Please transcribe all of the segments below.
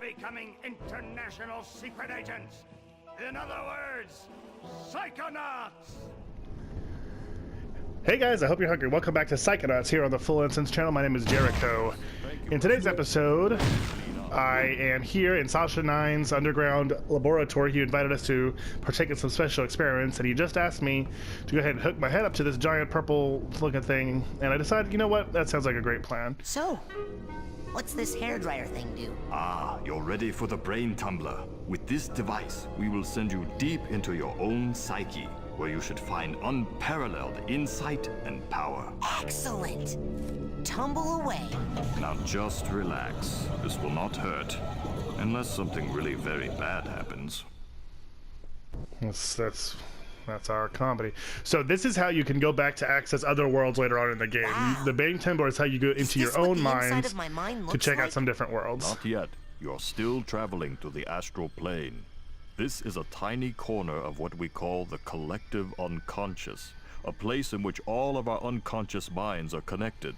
becoming international secret agents. In other words, Psychonauts! Hey guys, I hope you're hungry. Welcome back to Psychonauts here on the Full Instance channel. My name is Jericho. In today's episode, I am here in Sasha Nein's underground laboratory. He invited us to partake in some special experiments, and he just asked me to go ahead and hook my head up to this giant purple-looking thing, and I decided, you know what, that sounds like a great plan. So, what's this hairdryer thing do? Ah, you're ready for the brain tumbler. With this device, we will send you deep into your own psyche, where you should find unparalleled insight and power. Excellent! Tumble away. Now just relax. This will not hurt. Unless something really very bad happens. That's our comedy. So this is how you can go back to access other worlds later on in the game. Wow. The brain tumbler is how you go into your own mind mind to check out some different worlds. Not yet. You're still traveling to the astral plane. This is a tiny corner of what we call the collective unconscious, a place in which all of our unconscious minds are connected.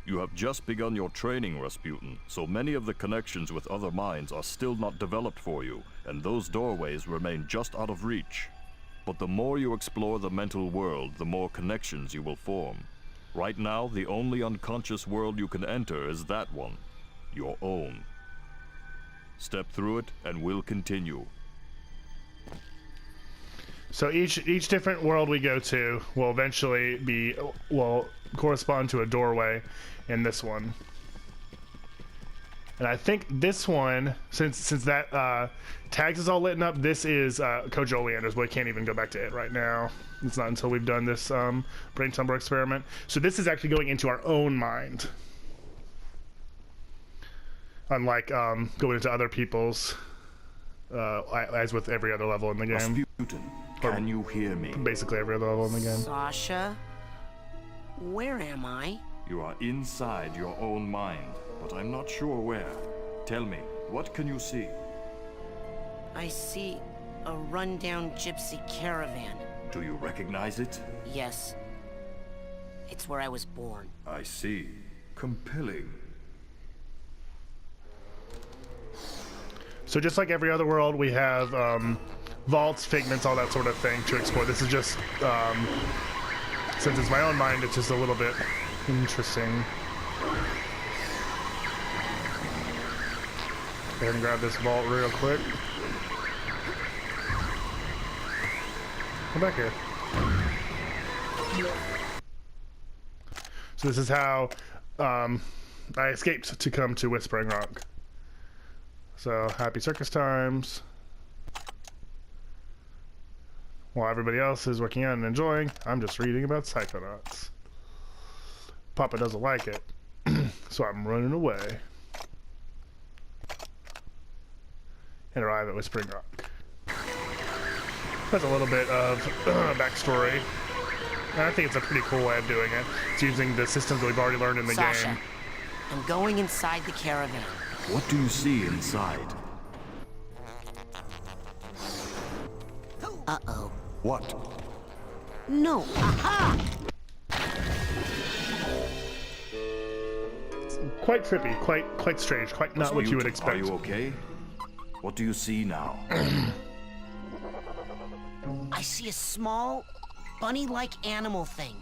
You have just begun your training, Rasputin, so many of the connections with other minds are still not developed for you, and those doorways remain just out of reach. But the more you explore the mental world, the more connections you will form. Right now, the only unconscious world you can enter is that one, your own. Step through it, and we'll continue. So each different world we go to will eventually will correspond to a doorway in this one. And I think this one, since that tags is all lit up, this is Coach Oleander's, but we can't even go back to it right now. It's not until we've done this brain tumbler experiment. So this is actually going into our own mind. Unlike going into other people's, as with every other level in the game. Rasputin, can you hear me? Basically every other level in the game. Sasha? Where am I? You are inside your own mind, but I'm not sure where. Tell me, what can you see? I see a rundown gypsy caravan. Do you recognize it? Yes. It's where I was born. I see. Compelling. So just like every other world, we have vaults, figments, all that sort of thing to explore. This is just, since it's my own mind, it's just a little bit interesting. Go ahead and grab this vault real quick. Come back here. So this is how I escaped to come to Whispering Rock. So, happy circus times. While everybody else is working out and enjoying, I'm just reading about Psychonauts. Papa doesn't like it, so I'm running away. And arrive at Whispering Rock. That's a little bit of backstory. And I think it's a pretty cool way of doing it. It's using the systems that we've already learned in the Sasha, game. I'm going inside the caravan. What do you see inside? Uh-oh. What? No. Aha! It's quite trippy, quite strange, quite not what you would expect. Are you okay? What do you see now? I see a small, bunny-like animal thing.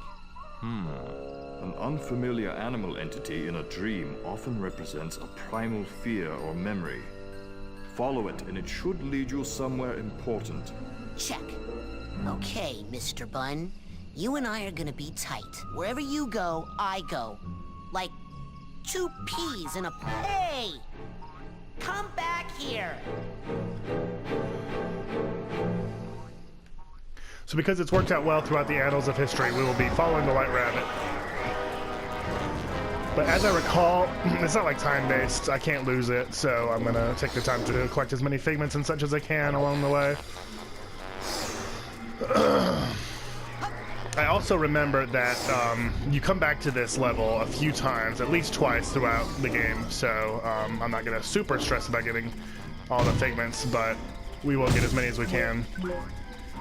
An unfamiliar animal entity in a dream often represents a primal fear or memory. Follow it, and it should lead you somewhere important. Check. Okay, Mr. Bun. You and I are gonna be tight. Wherever you go, I go. Like two peas in a... Hey! Come back here! So because it's worked out well throughout the annals of history, we will be following the White Rabbit. But as I recall, it's not like time-based. I can't lose it, so I'm gonna take the time to collect as many figments and such as I can along the way. I also remember that you come back to this level a few times, at least twice throughout the game, so I'm not gonna super stress about getting all the figments, but we will get as many as we can.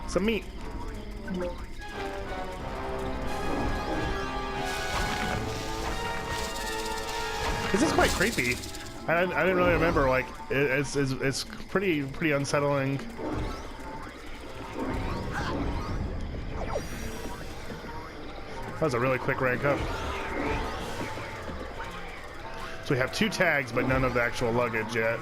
Some meat. This is quite creepy. I didn't really remember. Like, it's pretty unsettling. That was a really quick rank up. So we have 2 tags, but none of the actual luggage yet.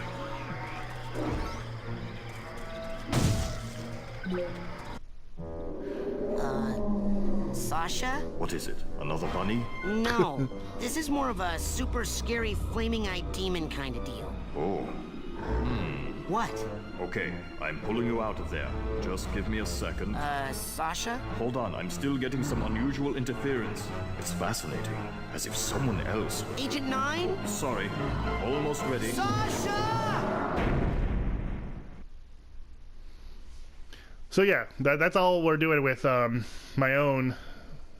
Sasha? What is it? Another bunny? No. This is more of a super scary flaming-eyed demon kind of deal. Oh. What? Okay, I'm pulling you out of there. Just give me a second. Sasha? Hold on, I'm still getting some unusual interference. It's fascinating, as if someone else... Agent Nein? Sorry, almost ready. Sasha! So yeah, that's all we're doing with my own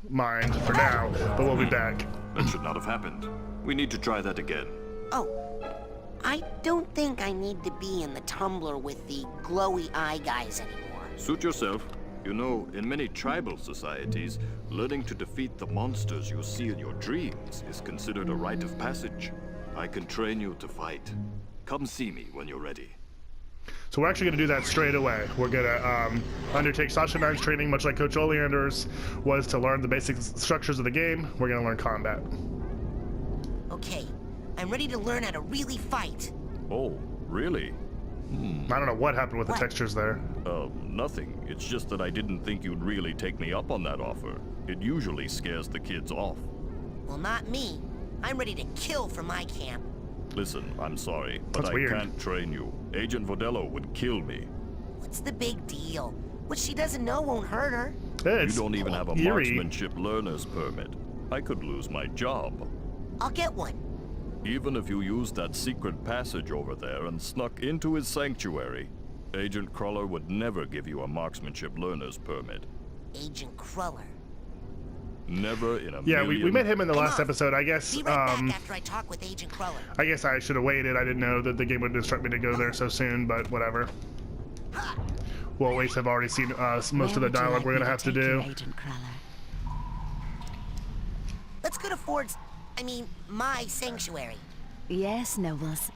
mind for now, but we'll be back. That should not have happened. We need to try that again. Oh, I don't think I need to be in the tumbler with the glowy eye guys anymore. Suit yourself. You know, in many tribal societies, learning to defeat the monsters you see in your dreams is considered a rite of passage. I can train you to fight. Come see me when you're ready. So we're actually going to do that straight away. We're going to undertake Sasha Nein's training, much like Coach Oleander's was to learn the basic structures of the game. We're going to learn combat. Okay, I'm ready to learn how to really fight. Oh, really? I don't know what happened with the textures there. Nothing. It's just that I didn't think you'd really take me up on that offer. It usually scares the kids off. Well, not me. I'm ready to kill for my camp. Listen, I'm sorry, but That's I weird. can't train you. Agent Vodello would kill me. What's the big deal? What she doesn't know won't hurt her. It's You don't even have a eerie. marksmanship learner's permit. I could lose my job. I'll get one. Even if you used that secret passage over there and snuck into his sanctuary, Agent Cruller would never give you a marksmanship learner's permit. Agent Cruller. Never in a Yeah, million... we met him in the Come last on. episode. I guess Be right back after I talk with Agent Cruller. I guess I should have waited. I didn't know that the game would instruct me to go there so soon, but whatever. We'll at least have already seen most of the dialogue we're going to have to do. Agent Cruller. Let's go to Ford's, my sanctuary. Yes, Nobles.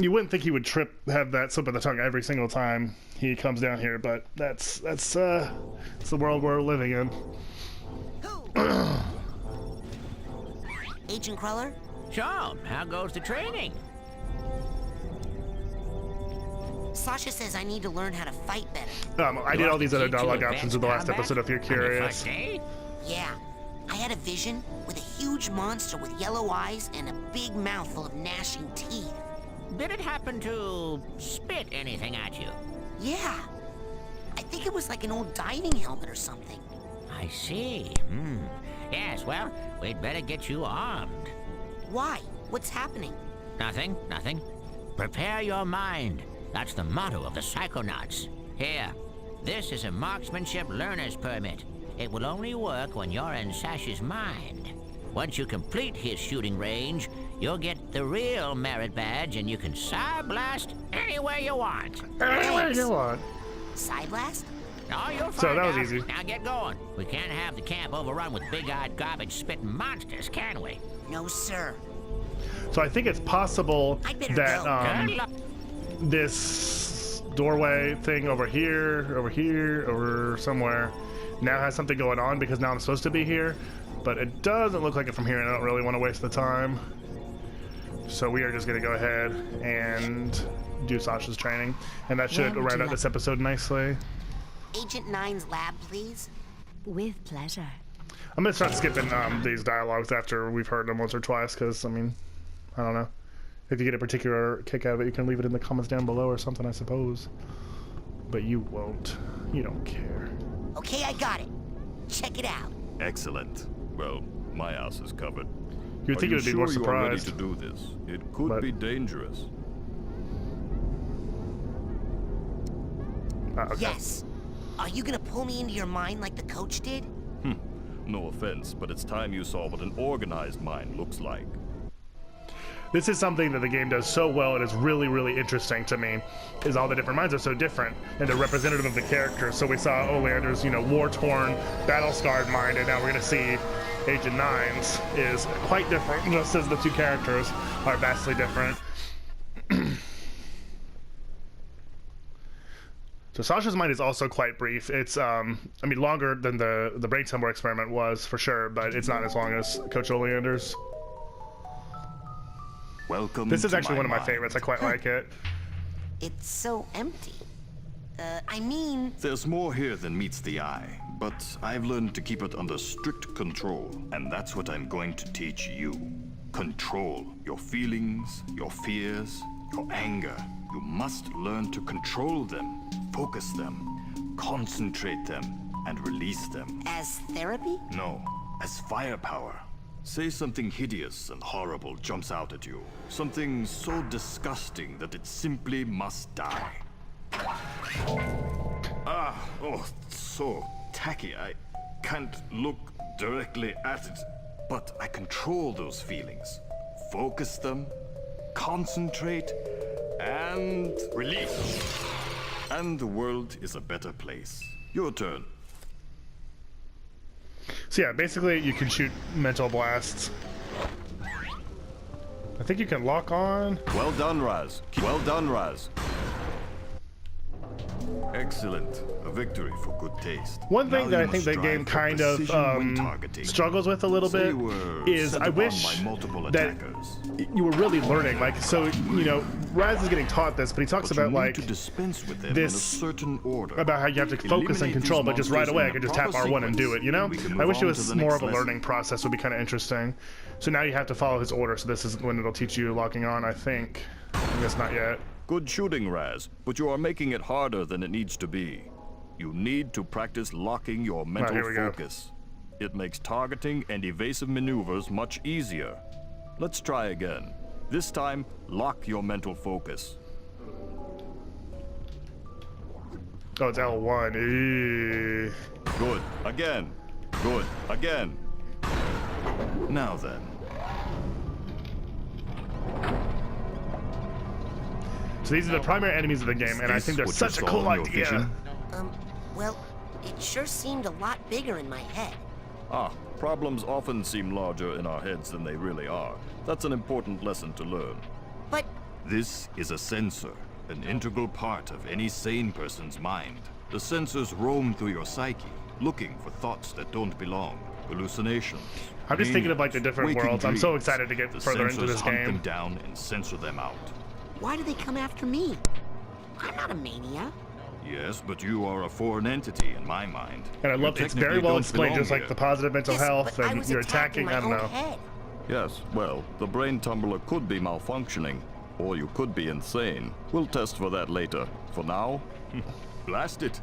You wouldn't think he would have that slip of the tongue every single time he comes down here, but that's the world we're living in. Agent Cruller? So, how goes the training? Sasha says I need to learn how to fight better. I did all these other dialogue options in the last episode if you're curious. Yeah. I had a vision with a huge monster with yellow eyes and a big mouth full of gnashing teeth. Did it happen to spit anything at you? Yeah. I think it was like an old diving helmet or something. I see. Yes, well, we'd better get you armed. Why? What's happening? Nothing. Prepare your mind. That's the motto of the Psychonauts. Here, this is a marksmanship learner's permit. It will only work when you're in Sasha's mind. Once you complete his shooting range, you'll get the real merit badge and you can blast anywhere you want. Anywhere you want. Side blast? Oh, you'll So find that was out. easy. Now get going. We can't have the camp overrun with big-eyed garbage-spitting monsters, can we? No, sir. So I think it's possible I'd better that go. Good luck. this doorway thing over here, over somewhere now has something going on because now I'm supposed to be here, but it doesn't look like it from here and I don't really want to waste the time. So we are just going to go ahead and do Sasha's training, and that should Where would round you out like- this episode nicely. Agent Nein's lab, please. With pleasure. I'm going to start skipping these dialogues after we've heard them once or twice because, I don't know. If you get a particular kick out of it, you can leave it in the comments down below or something, I suppose. But you won't. You don't care. Okay, I got it. Check it out. Excellent. Well, my ass is covered. You'd think Are you would be sure more you are ready surprised. to do this? It could But- be dangerous. Okay. Yes. Are you gonna pull me into your mind like the coach did? No offense, but it's time you saw what an organized mind looks like. This is something that the game does so well, and is really, really interesting to me, is all the different minds are so different, and they're representative of the characters. So we saw Oleander's, war-torn, battle-scarred mind, and now we're going to see Agent Nine's is quite different, just as the two characters are vastly different. So Sasha's mind is also quite brief. It's, I mean, longer than the brain tumor experiment was, for sure, but it's not as long as Coach Oleander's. Welcome. This is to actually one of my mind. favorites. I quite like it. It's so empty. I mean, There's more here than meets the eye, but I've learned to keep it under strict control, and that's what I'm going to teach you. Control your feelings, your fears, your anger. You must learn to control them, focus them, concentrate them, and release them. as therapy? No, as firepower. Say something hideous and horrible jumps out at you. Something so disgusting that it simply must die. Oh, so tacky. I can't look directly at it, but I control those feelings. Focus them, concentrate, and release. And the world is a better place. Your turn. So yeah, basically you can shoot mental blasts. I think you can lock on. Well done, Raz. Well done, Raz. Excellent. A victory for good taste. One thing Now that you I think must the strive game for kind of precision when targeting. struggles with a little Say bit you were is set I upon wish by multiple that attackers. you were really learning. Like, so, you know, Raz is getting taught this, but he talks But you about, need like, to dispense with them this- in a certain order. about how you have to focus and Eliminate control, these but just right monsters away in I a could just tap proper R1 and do sequence, it, you know? and we can I move wish it on to was the more next of a lesson. learning process, would be kind of interesting. So now you have to follow his order, so this is when it'll teach you locking on, I think. I guess not yet. Good shooting, Raz, but you are making it harder than it needs to be. You need to practice locking your mental here we go. focus. It makes targeting and evasive maneuvers much easier. Let's try again. This time, lock your mental focus. Oh, it's L1. Eee. Good. Again. Good. Again. Now then. So these are the primary enemies of the game, and I Is think they're this what such a you saw cool in your idea. vision? Well, it sure seemed a lot bigger in my head. Problems often seem larger in our heads than they really are. That's an important lesson to learn. But This is a sensor, an integral part of any sane person's mind. The sensors roam through your psyche, looking for thoughts that don't belong, hallucinations. I'm just thinking of, like, the dreams, different waking worlds. I'm so dreams. excited to get The further into sensors this hunt game. them down and censor them out. why do they come after me? I'm not a maniac. Yes, but you are a foreign entity in my mind. And I You love it's very technically well don't explained, belong just like here. the positive mental Yes, health, but I and was you're attacking attacking, my I don't own know. head. Yes, well, the brain tumbler could be malfunctioning, or you could be insane. We'll test for that later. For now, blast it.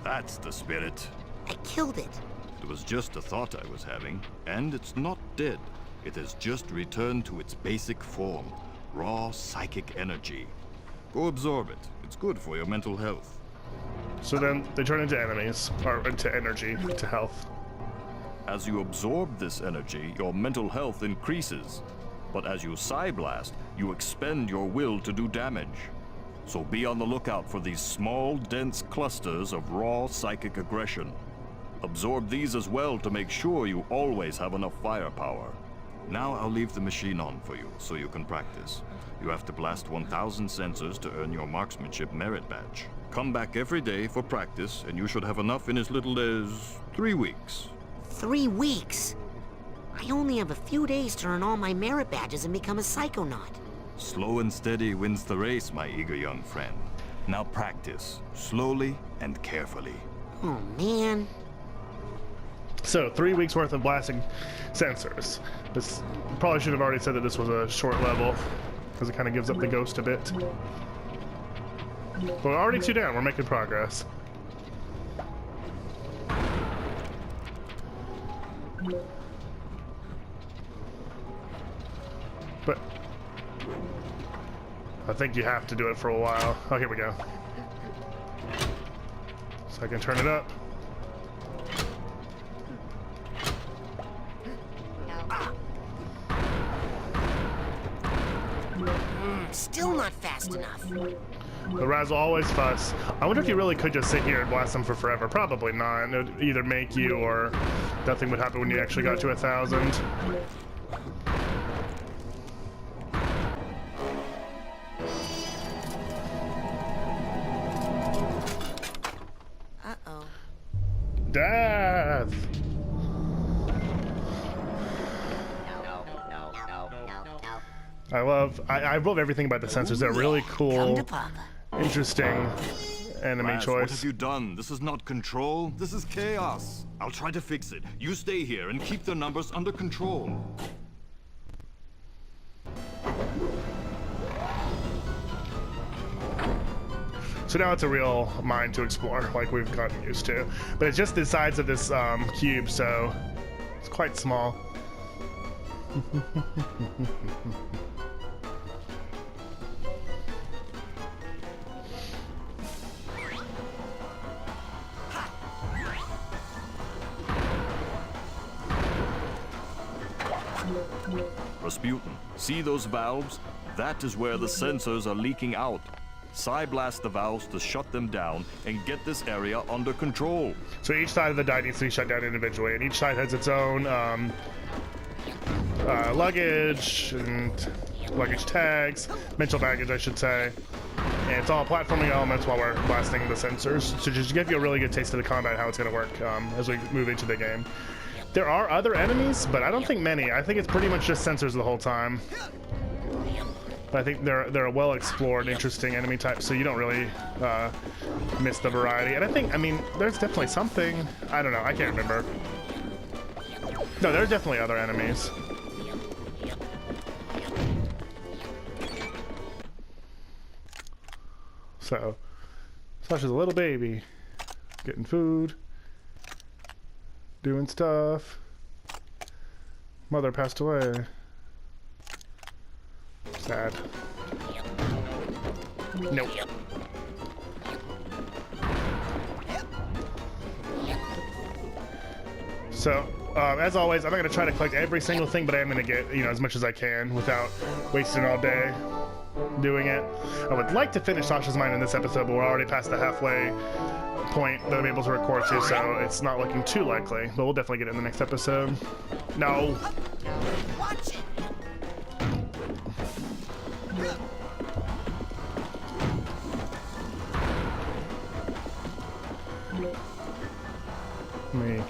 That's the spirit. I killed it. It was just a thought I was having, and it's not dead. It has just returned to its basic form, raw psychic energy. Go absorb it. It's good for your mental health. So then they turn into enemies, or into energy, to health. As you absorb this energy, your mental health increases. But as you Psyblast, you expend your will to do damage. So be on the lookout for these small, dense clusters of raw psychic aggression. Absorb these as well to make sure you always have enough firepower. Now I'll leave the machine on for you, so you can practice. You have to blast 1,000 sensors to earn your marksmanship merit badge. Come back every day for practice, and you should have enough in as little as 3 weeks. 3 weeks. I only have a few days to earn all my merit badges and become a psychonaut. Slow and steady wins the race, my eager young friend. Now practice, slowly and carefully. Oh, man. So 3 weeks worth of blasting sensors. This probably should have already said that this was a short level, because it kind of gives up the ghost a bit. But we're already 2 down. We're making progress. But I think you have to do it for a while. Oh, here we go. So I can turn it up. Still not fast enough. The Raz will always fuss. I wonder if you really could just sit here and blast them for forever. Probably not. It would either make you or nothing would happen when you actually got to 1,000. Uh-oh. Death! I love everything about the sensors. They're really Come cool, to Papa. interesting enemy Raz, choice. what have you done? This is not control. This is chaos. I'll try to fix it. You stay here and keep the numbers under control. So now it's a real mine to explore, like we've gotten used to. But it's just the size of this cube, so it's quite small. Rasputin, see those valves? That is where the sensors are leaking out. Psy-blast the valves to shut them down and get this area under control. So each side of the die needs to be shut down individually, and each side has its own luggage and luggage tags, mental baggage, I should say. And it's all platforming elements while we're blasting the sensors. So just to give you a really good taste of the combat, how it's going to work as we move into the game. There are other enemies, but I don't think many. I think it's pretty much just sensors the whole time. But I think they're a well-explored, interesting enemy type, so you don't really miss the variety. And I mean, there's definitely something. I don't know. I can't remember. No, there's definitely other enemies. So, Sasha's a little baby, getting food, doing stuff. Mother passed away. Sad. Nope. So, as always, I'm not going to try to collect every single thing, but I am going to get, as much as I can without wasting all day doing it. I would like to finish Sasha's Mine in this episode, but we're already past the halfway point that I'm able to record to, so it's not looking too likely. But we'll definitely get it in the next episode. No. Watch it. Me.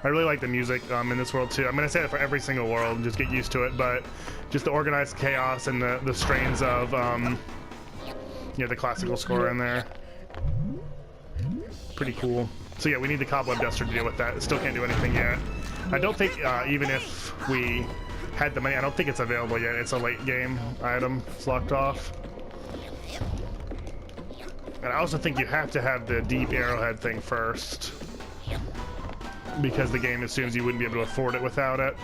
I really like the music in this world too. I'm gonna say that for every single world and just get used to it, but just the organized chaos and the strains of the classical score in there. Pretty cool. So yeah, we need the cobweb duster to deal with that. Still can't do anything yet. I don't think even if we had the money, I don't think it's available yet. It's a late game item. It's locked off. And I also think you have to have the deep arrowhead thing first, because the game assumes you wouldn't be able to afford it without it.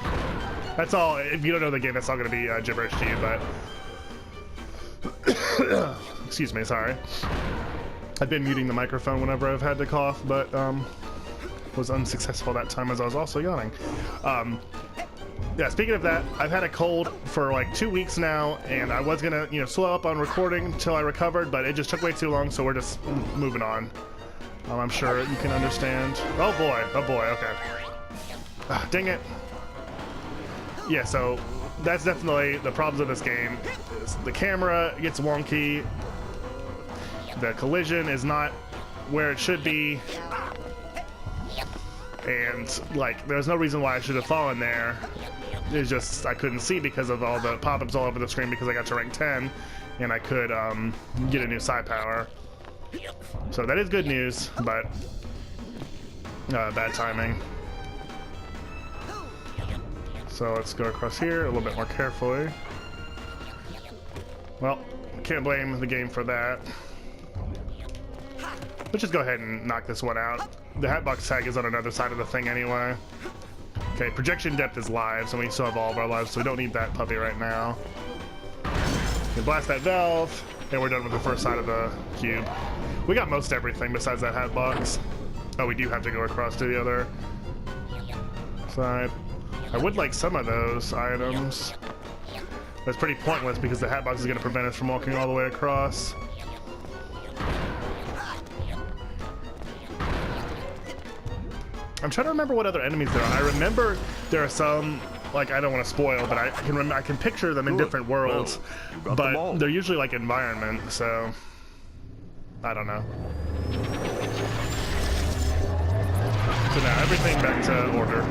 That's all. If you don't know the game, that's all going to be gibberish to you, but... Excuse me, sorry. I've been muting the microphone whenever I've had to cough, but was unsuccessful that time as I was also yawning. Yeah, speaking of that, I've had a cold for like 2 weeks now, and I was gonna, slow up on recording until I recovered, but it just took way too long, so we're just moving on. I'm sure you can understand. Oh boy, okay. Dang it. Yeah, so that's definitely the problems of this game. Is the camera gets wonky, the collision is not where it should be, and like there's no reason why I should have fallen there. It's just I couldn't see because of all the pop-ups all over the screen because I got to rank 10 and I could get a new psi power. So that is good news, but bad timing. So let's go across here a little bit more carefully. Well, can't blame the game for that. Let's just go ahead and knock this one out. The hatbox tag is on another side of the thing anyway. Okay, projection depth is live, so we still have all of our lives, so we don't need that puppy right now. We blast that valve, and we're done with the first side of the cube. We got most everything besides that hatbox. Oh, we do have to go across to the other side. I would like some of those items. That's pretty pointless because the hat box is going to prevent us from walking all the way across. I'm trying to remember what other enemies there are. I remember there are some, like, I don't want to spoil, but I can picture them in different worlds, well, but they're usually like environment, so I don't know. So now everything back to order.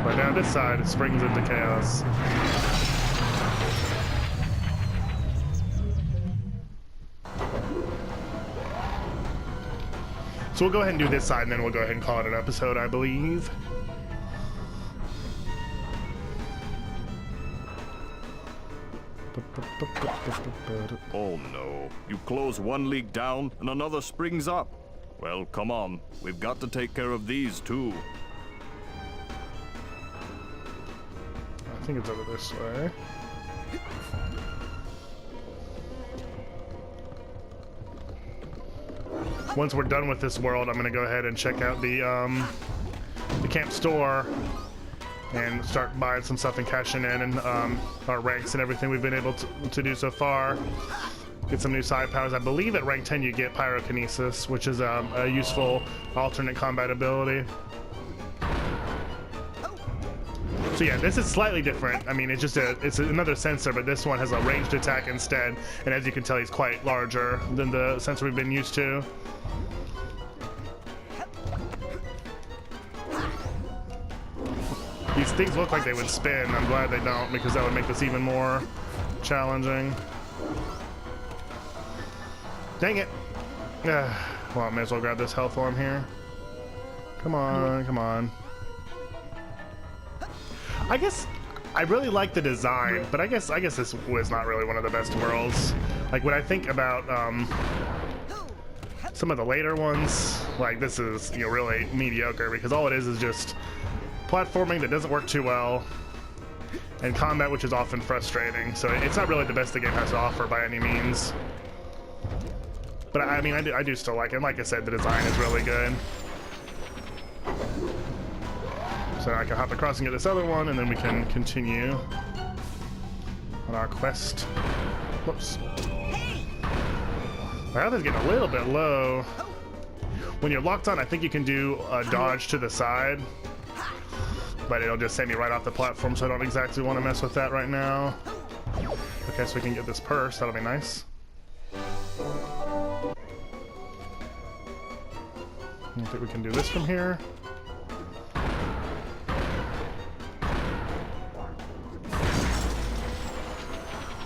But now this side, it springs into chaos. So we'll go ahead and do this side, and then we'll go ahead and call it an episode, I believe. Oh no. You close one leak down, and another springs up. Well, come on. We've got to take care of these, too. I think it's over this way. Once we're done with this world, I'm gonna go ahead and check out the camp store and start buying some stuff and cashing in and our ranks and everything we've been able to do so far. Get some new side powers. I believe at rank 10 you get pyrokinesis, which is a useful alternate combat ability. So yeah, this is slightly different. I mean, it's just it's another sensor, but this one has a ranged attack instead. And as you can tell, he's quite larger than the sensor we've been used to. These things look like they would spin. I'm glad they don't, because that would make this even more challenging. Dang it. Well, I may as well grab this health while I'm here. Come on, come on. I guess I really like the design, but I guess this was not really one of the best worlds. Like when I think about some of the later ones, like this is, you know, really mediocre because all it is just platforming that doesn't work too well and combat which is often frustrating. So it's not really the best the game has to offer by any means. But I mean, I do still like it. And like I said, the design is really good. So I can hop across and get this other one, and then we can continue on our quest. Whoops. My health is getting a little bit low. When you're locked on, I think you can do a dodge to the side, but it'll just send me right off the platform, so I don't exactly want to mess with that right now. Okay, so we can get this purse. That'll be nice. I think we can do this from here.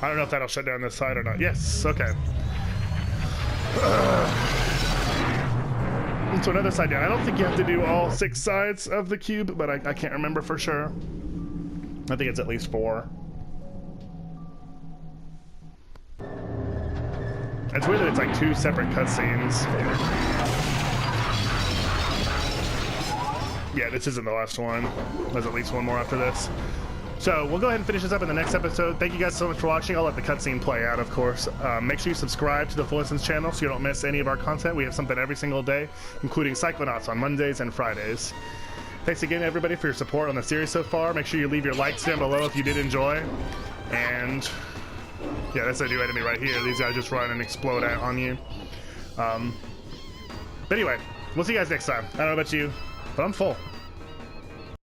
I don't know if that'll shut down this side or not. Yes, okay. So another side down. I don't think you have to do all 6 sides of the cube, but I can't remember for sure. I think it's at least 4. It's weird that it's like 2 separate cutscenes. Yeah, this isn't the last one. There's at least one more after this. So we'll go ahead and finish this up in the next episode. Thank you guys so much for watching. I'll let the cutscene play out, of course. Make sure you subscribe to the Full Instance channel so you don't miss any of our content. We have something every single day, including Psychonauts on Mondays and Fridays. Thanks again, everybody, for your support on the series so far. Make sure you leave your likes down below if you did enjoy. And yeah, that's a new enemy right here. These guys just run and explode out on you. But anyway, we'll see you guys next time. I don't know about you, but I'm full.